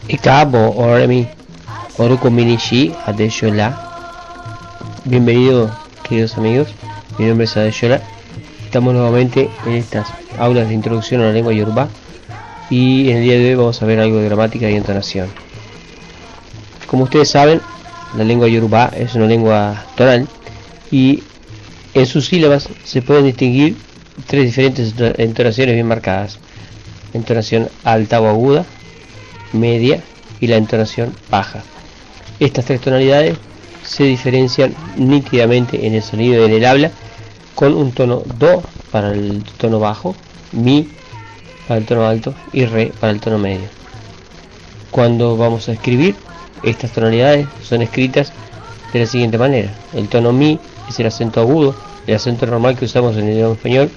Ikaabo Oremi Oruko Minishi Adeshola. Bienvenidos, queridos amigos. Mi nombre es Adeshola. Estamos nuevamente en estas aulas de introducción a la lengua Yoruba y en el día de hoy vamos a ver algo de gramática y entonación. Como ustedes saben, la lengua Yoruba es una lengua tonal y en sus sílabas se pueden distinguir tres diferentes entonaciones bien marcadas: entonación alta o aguda, media y la entonación baja. Estas tres tonalidades se diferencian nítidamente en el sonido y en el habla, con un tono do para el tono bajo, mi para el tono alto y re para el tono medio. Cuando vamos a escribir, estas tonalidades son escritas de la siguiente manera: el tono mi es el acento agudo, el acento normal que usamos en el idioma español.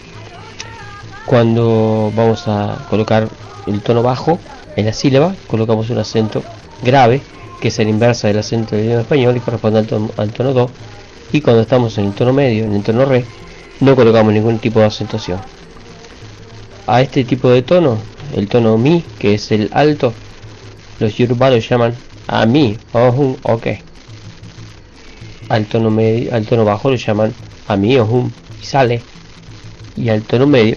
Cuando vamos a colocar el tono bajo en la sílaba, colocamos un acento grave, que es el inversa del acento del idioma español y corresponde al tono do. Y cuando estamos en el tono medio, en el tono re, no colocamos ningún tipo de acentuación. A este tipo de tono, el tono mi, que es el alto, los yoruba lo llaman a mi, ohun, ok. Al tono medio, al tono bajo lo llaman a mi, ohun, y sale. Y al tono medio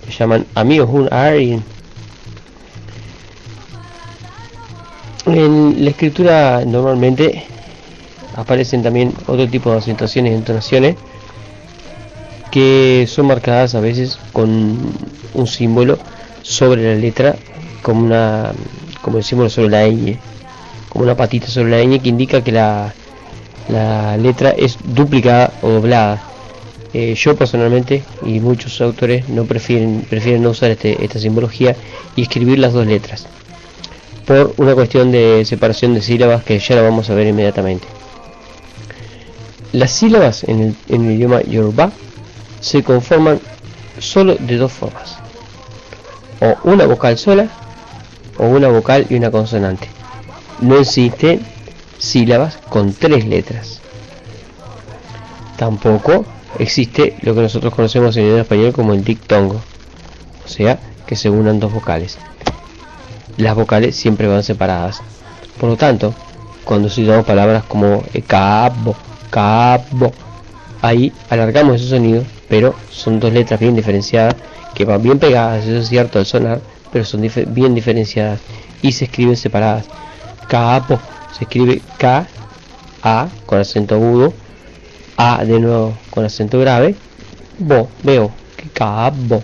lo llaman a mi, ohun, arin. En la escritura normalmente aparecen también otro tipo de acentuaciones y entonaciones que son marcadas a veces con un símbolo sobre la letra, como el símbolo sobre la ñ, como una patita sobre la ñ, que indica que la letra es duplicada o doblada. Yo personalmente y muchos autores no prefieren no usar esta simbología y escribir las dos letras, por una cuestión de separación de sílabas que ya la vamos a ver inmediatamente. Las sílabas en el idioma Yoruba se conforman solo de dos formas: o una vocal sola o una vocal y una consonante. No existen sílabas con tres letras. Tampoco existe lo que nosotros conocemos en el idioma español como el dictongo, o sea, que se unan dos vocales. Las vocales siempre van separadas. Por lo tanto, cuando citamos palabras como cabo, ahí alargamos ese sonido, pero son dos letras bien diferenciadas que van bien pegadas, eso es cierto al sonar, pero son bien diferenciadas y se escriben separadas. Cabo se escribe K, A con acento agudo, A de nuevo con acento grave, veo que cabo.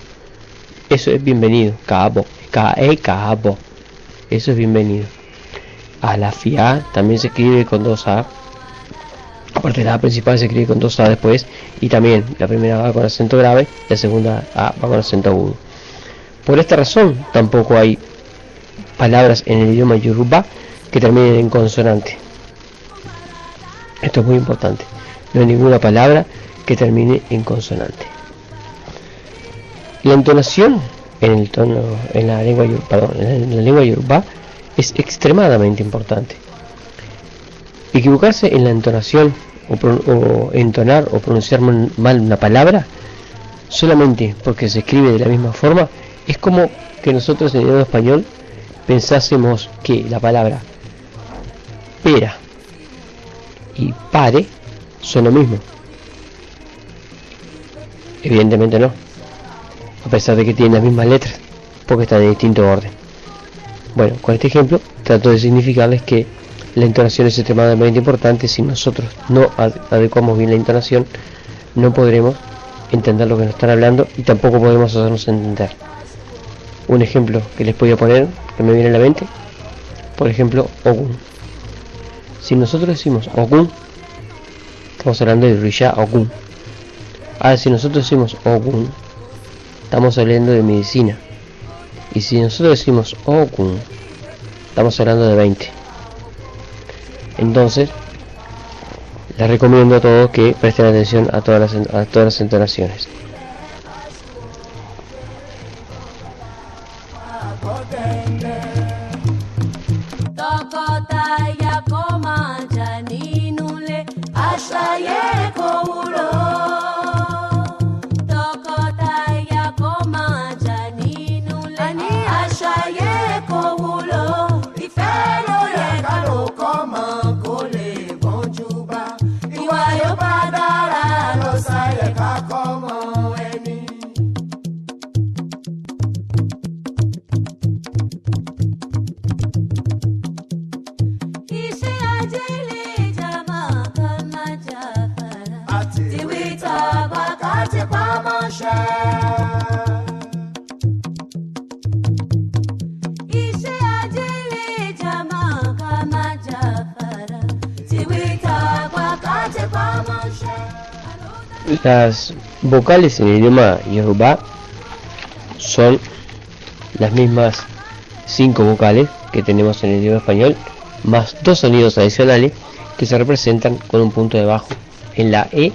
Eso es bienvenido, cabo, cabo. Eso es bienvenido. Alafia también se escribe con dos A. Aparte de la A principal se escribe con dos A después. Y también la primera va con acento grave, la segunda A va con acento agudo. Por esta razón tampoco hay palabras en el idioma Yoruba que terminen en consonante. Esto es muy importante. No hay ninguna palabra que termine en consonante. La entonación en el tono, en la lengua Yoruba es extremadamente importante. Equivocarse en la entonación o entonar o pronunciar mal una palabra solamente porque se escribe de la misma forma es como que nosotros en el idioma español pensásemos que la palabra pera y pare son lo mismo. Evidentemente no, a pesar de que tienen las mismas letras, porque están en distinto orden. Bueno, con este ejemplo trato de significarles que la entonación es extremadamente importante. Si nosotros no adecuamos bien la entonación, no podremos entender lo que nos están hablando y tampoco podemos hacernos entender. Un ejemplo que les voy a poner, que me viene a la mente, por ejemplo, Ogun. Si nosotros decimos Ogun, estamos hablando de Risha Ogun. Ahora, si nosotros decimos Ogun, estamos hablando de medicina. Y si nosotros decimos Ogun, estamos hablando de 20. Entonces, les recomiendo a todos que presten atención a todas las entonaciones. Las vocales en el idioma Yoruba son las mismas 5 vocales que tenemos en el idioma español, más 2 sonidos adicionales que se representan con un punto de bajo en la E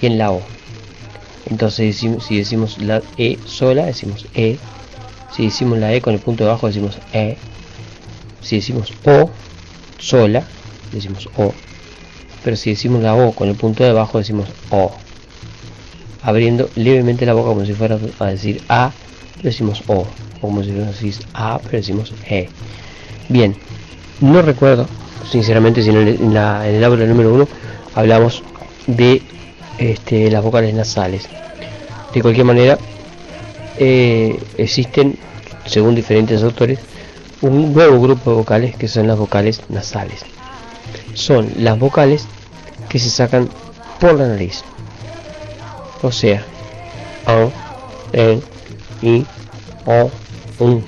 y en la O. Entonces, si decimos la E sola, decimos E. Si decimos la E con el punto de bajo, decimos E. Si decimos O sola, decimos O. Pero si decimos la O con el punto de bajo, decimos O. Abriendo levemente la boca como si fuera a decir A, decimos O. O como si fuera a decir A, pero decimos E. Bien, no recuerdo sinceramente si en el aula número 1 hablamos de las vocales nasales. De cualquier manera, existen, según diferentes autores, un nuevo grupo de vocales que son las vocales nasales. Son las vocales que se sacan por la nariz. O sea, A, E, I, O, U.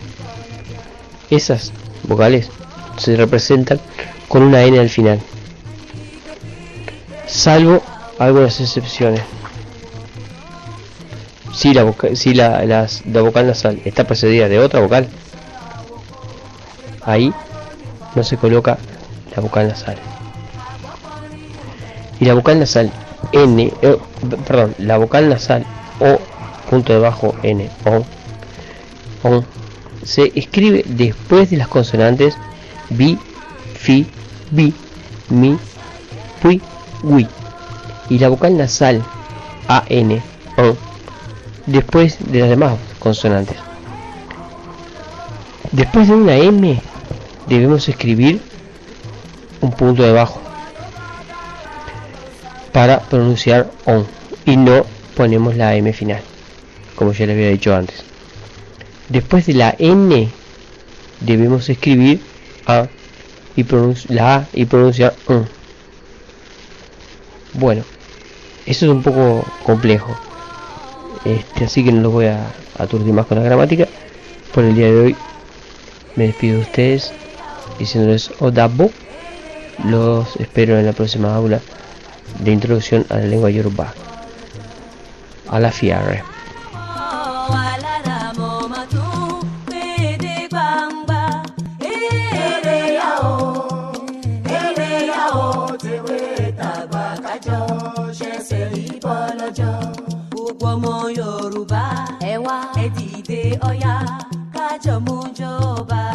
Esas vocales se representan con una N al final, salvo algunas excepciones. Si la vocal nasal está precedida de otra vocal, ahí no se coloca la vocal nasal. Y la vocal nasal la vocal nasal O, punto de bajo N, O, se escribe después de las consonantes bi, fi, bi, mi, pui, wi. Y la vocal nasal AN, O, después de las demás consonantes. Después de una M debemos escribir un punto de bajo para pronunciar ON y no ponemos la M final, como ya les había dicho antes. Después de la N debemos escribir A y pronunciar ON. Bueno, eso es un poco complejo, así que no los voy a aturdir más con la gramática. Por el día de hoy me despido de ustedes diciéndoles Odabo. Los espero en la próxima aula de introducción a la lengua Yoruba. A la fiare. oya, kajo mujoba.